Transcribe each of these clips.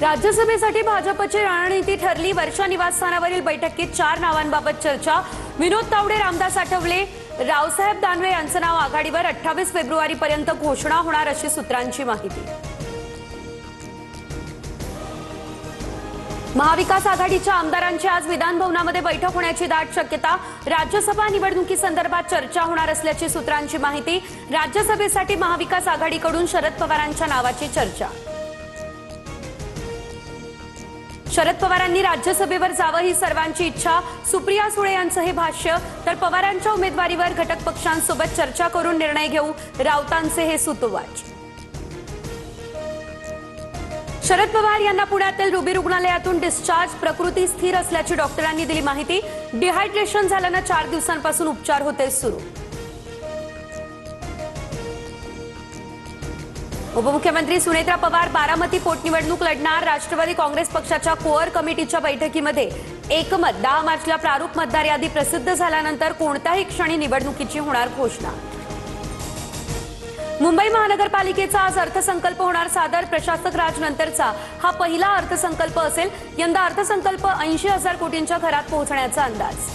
राज्यसभेसाठी भाजपची रणनीती ठरली। वर्षा निवासस्थानावरील बैठकीत 4 नावांबाबत चर्चा। विनोद तावडे, रामदास आठवले, रावसाहेब दानवे यांचं नाव आघाडीवर। 28 फेब्रुवारीपर्यंत घोषणा होणार अशी सूत्रांची माहिती। महाविकास आघाडीच्या आमदारांची आज विधानभवनामध्ये बैठक होण्याची दाट शक्यता। राज्यसभा निवडणुकीसंदर्भात चर्चा होणार असल्याची सूत्रांची माहिती। राज्यसभेसाठी महाविकास आघाडीकडून शरद पवारांच्या नावाची चर्चा। शरद पवारांनी राज्यसभेवर जावं ही सर्वांची इच्छा। सुप्रिया सुळे यांचं हे भाष्य। तर पवारांच्या उमेदवारीवर घटक पक्षांसोबत चर्चा करून निर्णय घेऊ, राऊतांचे हे सूतोवाच। शरद पवार यांना पुण्यातील रुबी रुग्णालयातून डिस्चार्ज। प्रकृती स्थिर असल्याची डॉक्टरांनी दिली माहिती। डिहायड्रेशन झाल्यानं 4 दिवसांपासून उपचार होते सुरू। उपमुख्यमंत्री सुनेत्रा पवार बारामती पोटनिवडणूक लढणार। राष्ट्रवादी काँग्रेस पक्षाच्या कोअर कमिटीच्या बैठकीमध्ये एकमत। 10 मार्चला प्रारूप मतदार यादी प्रसिद्ध झाल्यानंतर कोणत्याही क्षणी निवडणुकीची होणार घोषणा। मुंबई महानगरपालिकेचा आज अर्थसंकल्प होणार सादर। प्रशासक राज नंतरचा हा पहिला अर्थसंकल्प असेल। यंदा अर्थसंकल्प 80,000 कोटींच्या घरात पोहोचण्याचा अंदाज।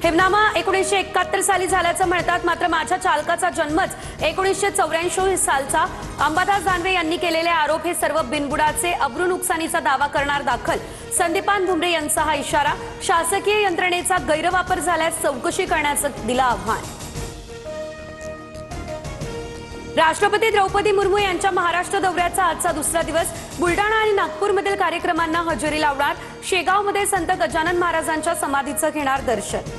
हेमनामा 1971 साली झाल्याचं म्हणतात, मात्र माझ्या चालकाचा जन्मच 1984 सालचा। अंबादास दानवे यांनी केलेले आरोप हे सर्व बिनबुडाचे। अब्रू नुकसानीचा दावा करणार दाखल। संदीपान भुमरे यांचा हा इशारा। शासकीय यंत्रणेचा गैरवापर झाल्यास चौकशी करण्याचं दिलं आव्हान। राष्ट्रपती द्रौपदी मुर्मू यांच्या महाराष्ट्र दौऱ्याचा आजचा दुसरा दिवस। बुलडाणा आणि नागपूरमधील कार्यक्रमांना हजेरी लावणार। शेगावमध्ये संत गजानन महाराजांच्या समाधीचं घेणार दर्शन।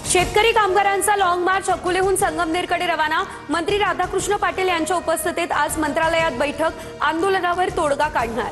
शेतकरी कामगारांचा लॉंग मार्च अकोलेहून संगमनेरकडे रवाना। मंत्री राधाकृष्ण पाटील यांच्या उपस्थितीत आज मंत्रालयात बैठक। आंदोलनावर तोडगा काढणार।